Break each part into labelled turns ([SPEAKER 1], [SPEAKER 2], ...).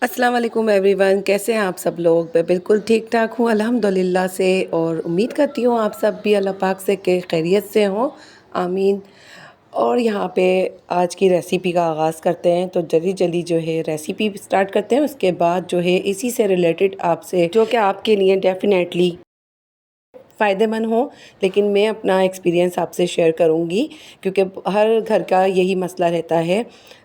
[SPEAKER 1] अस्सलाम वालेकुम एवरीवन, कैसे हैं आप सब लोग। मैं बिल्कुल ठीक ठाक हूँ अल्हम्दुलिल्लाह से, और उम्मीद करती हूँ आप सब भी अल्लाह पाक से कि खैरियत से हों। आमीन। और यहाँ पे आज की रेसिपी का आगाज़ करते हैं, तो जल्दी जल्दी जो है रेसिपी स्टार्ट करते हैं। उसके बाद जो है इसी से रिलेटेड आपसे जो कि आपके लिए डेफ़िनेटली फ़ायदेमंद हो, लेकिन मैं अपना एक्सपीरियंस आपसे शेयर करूँगी, क्योंकि हर घर का यही मसला रहता है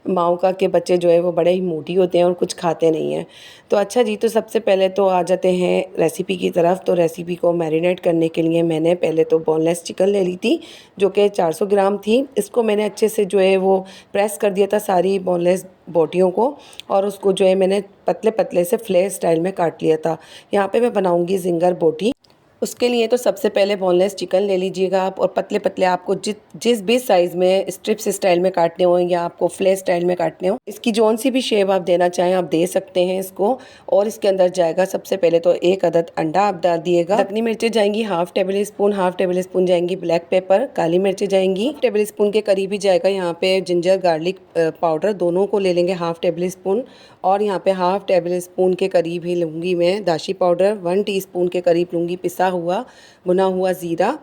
[SPEAKER 1] माँओं का कि बच्चे जो है वो बड़े ही मोटी होते हैं और कुछ खाते नहीं हैं। तो अच्छा जी, तो सबसे पहले तो आ जाते हैं रेसिपी की तरफ। तो रेसिपी को मैरिनेट करने के लिए मैंने पहले तो बोनलेस चिकन ले ली थी, जो कि 400 ग्राम थी। इसको मैंने अच्छे से जो है वो प्रेस कर दिया था सारी बोनलेस बोटियों को, और उसको जो है मैंने पतले पतले से फ्लेयर स्टाइल में काट लिया था। यहाँ पे मैं बनाऊँगी ज़िंगर बोटी। उसके लिए तो सबसे पहले बोनलेस चिकन ले लीजिएगा आप, और पतले पतले आपको जिस भी साइज़ में स्ट्रिप्स स्टाइल में काटने हो या आपको फ्ले स्टाइल में काटने हो, इसकी जौन सी भी शेप आप देना चाहें आप दे सकते हैं इसको। और इसके अंदर जाएगा सबसे पहले तो एक अदद अंडा आप डाल दिएगा। दखनी मिर्चें जाएंगी हाफ टेबल स्पून जाएंगी ब्लैक पेपर, काली मिर्चें जाएंगी टेबल स्पून के करीब ही जाएगा। यहाँ पे जिंजर गार्लिक पाउडर दोनों को ले लेंगे हाफ टेबल स्पून, और यहाँ पे हाफ टेबल स्पून के करीब ही लूँगी मैं दाशी पाउडर, 1 टीस्पून के करीब लूँगी पिसा हुआ भुना हुआ ज़ीरा,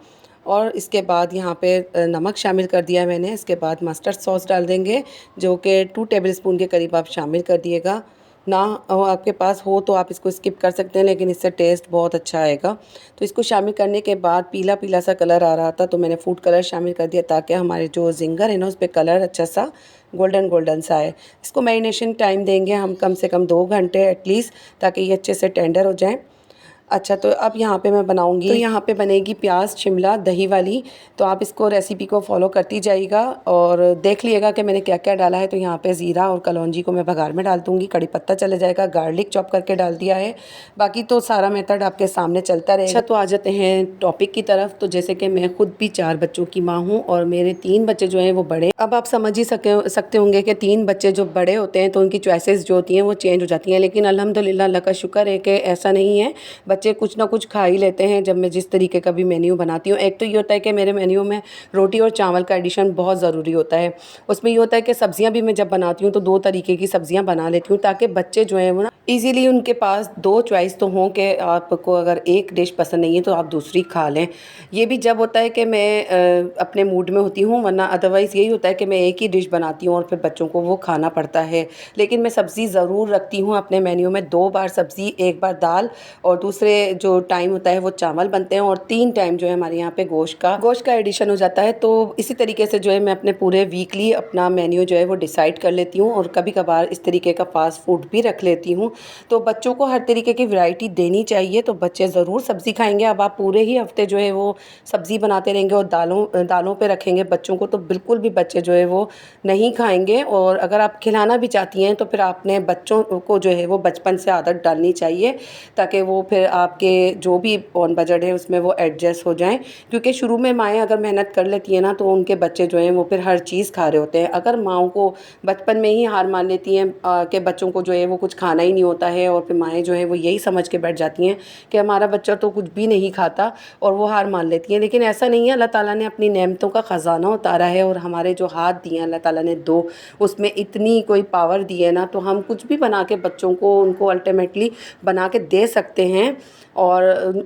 [SPEAKER 1] और इसके बाद यहाँ पे नमक शामिल कर दिया है मैंने। इसके बाद मस्टर्ड सॉस डाल देंगे, जो कि 2 टेबल स्पून के करीब आप शामिल कर दिएगा। ना हो आपके पास हो तो आप इसको स्किप कर सकते हैं, लेकिन इससे टेस्ट बहुत अच्छा आएगा। तो इसको शामिल करने के बाद पीला पीला सा कलर आ रहा था, तो मैंने फूड कलर शामिल कर दिया, ताकि हमारे जो ज़िंगर है ना उस पर कलर अच्छा सा गोल्डन गोल्डन सा आए। इसको मैरिनेशन टाइम देंगे हम कम से कम 2 घंटे एटलीस्ट, ताकि ये अच्छे से टेंडर हो जाए। अच्छा, तो अब यहाँ पे मैं बनाऊँगी, तो यहाँ पे बनेगी प्याज शिमला दही वाली। तो आप इसको रेसिपी को फॉलो करती जाइएगा और देख लिएगा कि मैंने क्या क्या डाला है। तो यहाँ पे ज़ीरा और कलौंजी को मैं बघार में डाल दूँगी, कड़ी पत्ता चला जाएगा, गार्लिक चॉप करके डाल दिया है। बाकी तो सारा मेथड आपके सामने चलता रहेगा। अच्छा, तो आ जाते हैं टॉपिक की तरफ। तो जैसे कि मैं खुद भी 4 बच्चों की माँ हूँ, और मेरे 3 बच्चे जो हैं वो बड़े। अब आप समझ ही सकते होंगे कि 3 बच्चे जो बड़े होते हैं तो उनकी चॉइसेस जो होती हैं वो चेंज हो जाती हैं, लेकिन अल्हम्दुलिल्लाह अल्लाह का शुक्र है कि ऐसा नहीं है। बच्चे कुछ ना कुछ खा ही लेते हैं जब मैं जिस तरीके का भी मेन्यू बनाती हूँ। एक तो ये होता है कि मेरे मेन्यू में रोटी और चावल का एडिशन बहुत ज़रूरी होता है। उसमें ये होता है कि सब्जियां भी मैं जब बनाती हूँ तो 2 तरीके की सब्जियां बना लेती हूँ, ताकि बच्चे जो हैं वो ना ईज़िली उनके पास 2 चॉइस तो हों, कि आपको अगर एक डिश पसंद नहीं है तो आप दूसरी खा लें। ये भी जब होता है कि मैं अपने मूड में होती हूँ, वरना अदरवाइज़ यही होता है कि मैं एक ही डिश बनाती हूँ और फिर बच्चों को वो खाना पड़ता है। लेकिन मैं सब्ज़ी ज़रूर रखती हूँ अपने मेन्यू में, 2 बार सब्ज़ी, 1 बार दाल, और दूसरे जो टाइम होता है वो चावल बनते हैं, और 3 टाइम जो है हमारे यहाँ पे गोश्त का एडिशन हो जाता है। तो इसी तरीके से जो है मैं अपने पूरे वीकली अपना मेन्यू जो है वो डिसाइड कर लेती हूँ, और कभी कभार इस तरीके का फास्ट फूड भी रख लेती हूँ। तो बच्चों को हर तरीके की वैरायटी देनी चाहिए, तो बच्चे ज़रूर सब्ज़ी खाएंगे। अब आप पूरे ही हफ्ते जो है वो सब्ज़ी बनाते रहेंगे और दालों पे रखेंगे बच्चों को, तो बिल्कुल भी बच्चे जो है वो नहीं खाएंगे। और अगर आप खिलाना भी चाहती हैं तो फिर आपने बच्चों को जो है वो बचपन से आदत डालनी चाहिए, ताकि वो फिर आपके जो भी ऑन बजट है उसमें वो एडजस्ट हो जाएं। क्योंकि शुरू में माएँ अगर मेहनत कर लेती हैं ना, तो उनके बच्चे जो हैं वो फिर हर चीज़ खा रहे होते हैं। अगर माँओं को बचपन में ही हार मान लेती हैं कि बच्चों को जो है वो कुछ खाना ही नहीं होता है, और फिर माएँ जो हैं वो यही समझ के बैठ जाती हैं कि हमारा बच्चा तो कुछ भी नहीं खाता, और वो हार मान लेती हैं। लेकिन ऐसा नहीं है, अल्लाह ताला ने अपनी नेमतों का ख़जाना उतारा है, और हमारे जो हाथ दिए हैं अल्लाह ताला ने 2, उसमें इतनी कोई पावर दी है ना, तो हम कुछ भी बना के बच्चों को उनको अल्टीमेटली बना के दे सकते हैं, और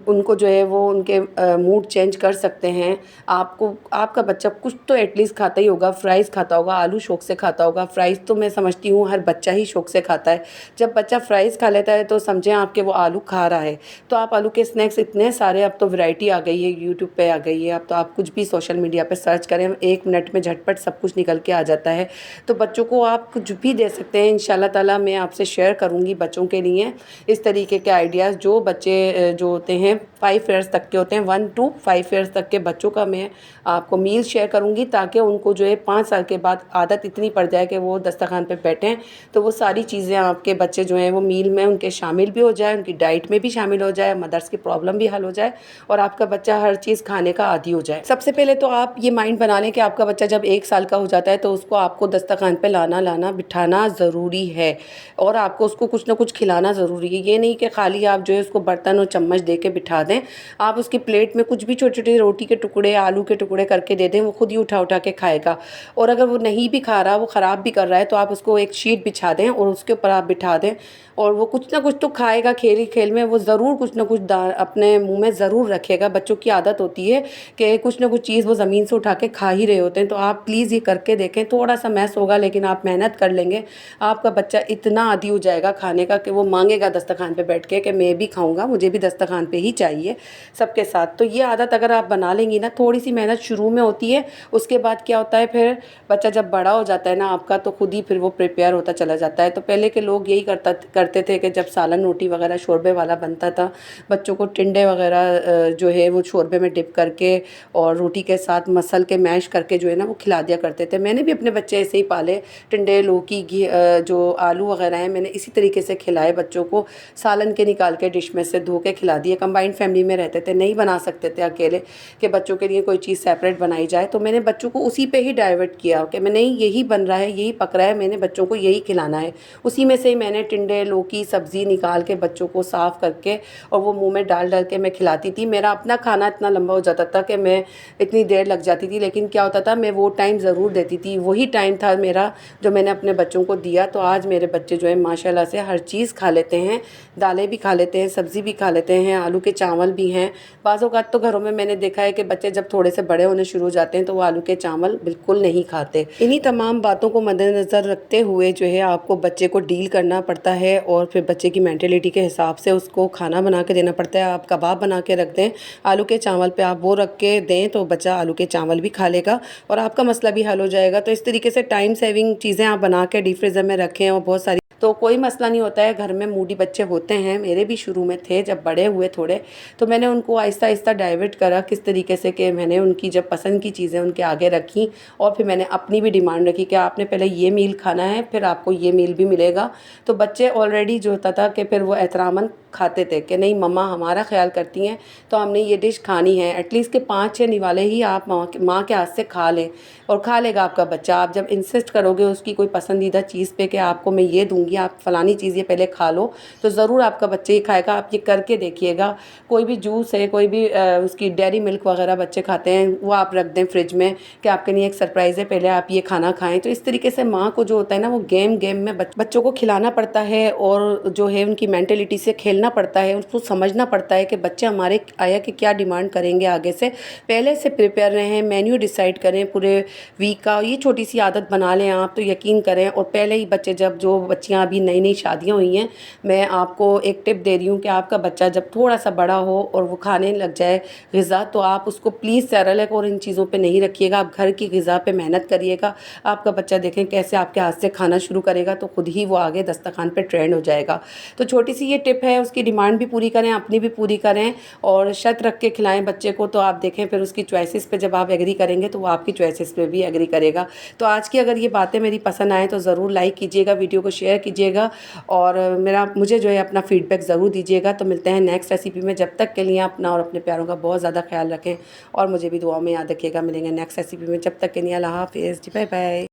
[SPEAKER 1] उनको जो है वो उनके मूड चेंज कर सकते हैं। आपका बच्चा कुछ तो एटलीस्ट खाता ही होगा, फ्राइज़ खाता होगा, आलू शौक से खाता होगा। फ्राइज़ तो मैं समझती हूँ हर बच्चा ही शौक से खाता है। जब बच्चा फ्राइज़ खा लेता है तो समझें आपके वो आलू खा रहा है। तो आप आलू के स्नैक्स इतने सारे, अब तो वैरायटी आ गई है, यूट्यूब पे आ गई है। अब तो आप कुछ भी सोशल मीडिया पे सर्च करें, 1 मिनट में झटपट सब कुछ निकल के आ जाता है। तो बच्चों को आप कुछ भी दे सकते हैं। इंशाल्लाह ताला मैं आपसे शेयर करूँगी बच्चों के लिए इस तरीके के आइडियाज़। जो बच्चे जो होते हैं 5 ईयर्स तक के होते हैं, 1 to 5 ईयर्स तक के बच्चों का मैं आपको मील शेयर करूँगी, ताकि उनको जो है 5 साल के बाद आदत इतनी पड़ जाए कि वो दस्तरखान पे बैठें, तो वो सारी चीज़ें आपके बच्चे जो हैं वो मील में उनके शामिल भी हो जाए, उनकी डाइट में भी शामिल हो जाए, मदर्स की प्रॉब्लम भी हल हो जाए, और आपका बच्चा हर चीज़ खाने का आदी हो जाए। सबसे पहले तो आप ये माइंड बना लें कि आपका बच्चा जब 1 साल का हो जाता है तो उसको आपको दस्तरखान पे लाना बिठाना ज़रूरी है, और आपको उसको कुछ ना कुछ खिलाना ज़रूरी है। ये नहीं कि खाली आप जो है उसको बर्तन और चम्मच दे के बिठा दें। आप उसकी प्लेट में कुछ भी छोटे-छोटे रोटी के टुकड़े, आलू के टुकड़े करके दे दें, वो खुद ही उठा के खाएगा। और अगर वो नहीं भी खा रहा, वो ख़राब भी कर रहा है, तो आप उसको एक शीट बिछा दें और उसके ऊपर आप बिठा दें, और वो कुछ ना कुछ तो खाएगा, खेल ही खेल में वो ज़रूर कुछ ना कुछ अपने मुंह में ज़रूर रखेगा। बच्चों की आदत होती है कि कुछ ना कुछ चीज़ वो ज़मीन से उठा के खा ही रहे होते हैं। तो आप प्लीज़ ये करके देखें, थोड़ा सा मैस होगा लेकिन आप मेहनत कर लेंगे, आपका बच्चा इतना आदी हो जाएगा खाने का कि वो मांगेगा दस्तरखान पे बैठ के कि मैं भी खाऊंगा, मुझे भी दस्तरखान पे ही चाहिए सबके साथ। तो ये आदत अगर आप बना लेंगी ना, थोड़ी सी मेहनत शुरू में होती है, उसके बाद क्या होता है फिर बच्चा जब बड़ा हो जाता है ना आपका, तो खुद ही फिर वो प्रिपेयर होता चला जाता है। तो पहले के लोग यही करते थे कि जब सालन रोटी वगैरह शोरबे वाला बनता था, बच्चों को टिंडे वगैरह जो है वो शोरबे में डिप करके और रोटी के साथ मसल के मैश करके जो है ना वो खिला दिया करते थे। मैंने भी अपने बच्चे ऐसे ही पाले, टिंडे, लौकी, जो आलू वगैरह हैं मैंने इसी तरीके से खिलाए बच्चों को, सालन के निकाल के डिश में से धो के खिला दिए। कंबाइंड फैमिली में रहते थे, नहीं बना सकते थे अकेले कि बच्चों के लिए कोई चीज़ सेपरेट बनाई जाए, तो मैंने बच्चों को उसी पे ही डाइवर्ट किया कि मैं नहीं, यही बन रहा है, यही पक रहा है, मैंने बच्चों को यही खिलाना है। उसी में से ही मैंने टिंडे, लौकी, सब्ज़ी निकाल के बच्चों को साफ़ करके और वो मुंह में डाल डाल के मैं खिलाती थी। मेरा अपना खाना इतना लंबा हो जाता था कि मैं इतनी देर लग जाती थी, लेकिन क्या होता था मैं वो टाइम ज़रूर देती थी, वही टाइम था मेरा जो मैंने अपने बच्चों को दिया। तो आज मेरे बच्चे जो है माशाल्लाह से हर चीज़ खा लेते हैं, दालें भी खा लेते हैं, सब्ज़ी भी खा लेते हैं, आलू के चावल भी हैं। बाज़ औक़ात तो घरों में मैंने देखा है कि बच्चे जब थोड़े से बड़े होने शुरू हो जाते हैं तो वो आलू के चावल बिल्कुल नहीं खाते। इन्हीं तमाम बातों को मद्देनज़र रखते हुए जो है आपको बच्चे को डील करना पड़ता है और फिर बच्चे की मेंटालिटी के हिसाब से उसको खाना बना के देना पड़ता है। आप कबाब बना के रख दें आलू के चावल पे, आप वो रख के दें तो बच्चा आलू के चावल भी खा लेगा और आपका मसला भी हल हो जाएगा। तो इस तरीके से टाइम सेविंग चीज़ें आप बना के डीप फ्रीज़र में रखें और बहुत सारी, तो कोई मसला नहीं होता है। घर में मूडी बच्चे होते हैं, मेरे भी शुरू में थे, जब बड़े हुए थोड़े तो मैंने उनको आहिस्ता आहिस्ता डाइवर्ट करा किस तरीके से कि मैंने उनकी जब पसंद की चीज़ें उनके आगे रखी और फिर मैंने अपनी भी डिमांड रखी कि आपने पहले ये मील खाना है, फिर आपको ये मील भी मिलेगा। तो बच्चे ऑलरेडी जो होता था कि फिर वो एहतरामन खाते थे कि नहीं मम्मा हमारा ख्याल करती हैं तो हमने ये डिश खानी है। एटलीस्ट के 5-6 निवाले ही आप माँ के हाथ से खा लें और खा लेगा आपका बच्चा। आप जब इंसिस्ट करोगे उसकी कोई पसंदीदा चीज़ पे कि आपको मैं ये दूंगी, आप फ़लानी चीज़ ये पहले खा लो, तो ज़रूर आपका बच्चा ये खाएगा। आप ये करके देखिएगा। कोई भी जूस है, कोई भी उसकी डेयरी मिल्क वगैरह बच्चे खाते हैं, वो आप रख दें फ्रिज में कि आपके लिए एक सरप्राइज़ है, पहले आप ये खाना खाएं। तो इस तरीके से माँ को जो होता है ना वो गेम गेम में बच्चों को खिलाना पड़ता है और जो है उनकी मेंटेलिटी से खेलना पड़ता है, उसको समझना पड़ता है कि बच्चे हमारे आया कि क्या डिमांड करेंगे आगे से। पहले से प्रिपेयर रहें, मेन्यू डिसाइड करें पूरे वीक का। ये छोटी सी आदत बना लें आप तो यकीन करें। और पहले ही बच्चे जब, जो बच्चियाँ अभी नई नई शादियाँ हुई हैं, मैं आपको एक टिप दे रही हूँ कि आपका बच्चा जब थोड़ा सा बड़ा हो और वो खाने लग जाए ग़िज़ा, तो आप उसको प्लीज़ सेरेलैक और इन चीज़ों पे नहीं रखिएगा। आप घर की ग़िज़ा पे मेहनत करिएगा। आपका बच्चा देखें कैसे आपके हाथ से खाना शुरू करेगा, तो खुद ही वो आगे दस्तरखान पे ट्रेंड हो जाएगा। तो छोटी सी ये टिप है, उसकी डिमांड भी पूरी करें, अपनी भी पूरी करें और शर्त रख के खिलाएं बच्चे को। तो आप देखें फिर उसकी चॉइसेस पे जब आप एग्री करेंगे तो वो आपकी चॉइसेस पे भी एग्री करेगा। तो आज की अगर ये बातें मेरी पसंद आए तो ज़रूर लाइक कीजिएगा, वीडियो को शेयर कीजिएगा और मुझे जो है अपना फीडबैक ज़रूर दीजिएगा। तो मिलते हैं नेक्स्ट रेसिपी में। जब तक के लिए अपना और अपने प्यारों का बहुत ज़्यादा ख्याल रखें और मुझे भी दुआओं में याद रखिएगा। मिलेंगे नेक्स्ट रेसिपी में, जब तक के लिए अल्लाह हाफ़िज़ जी, बाय बाय।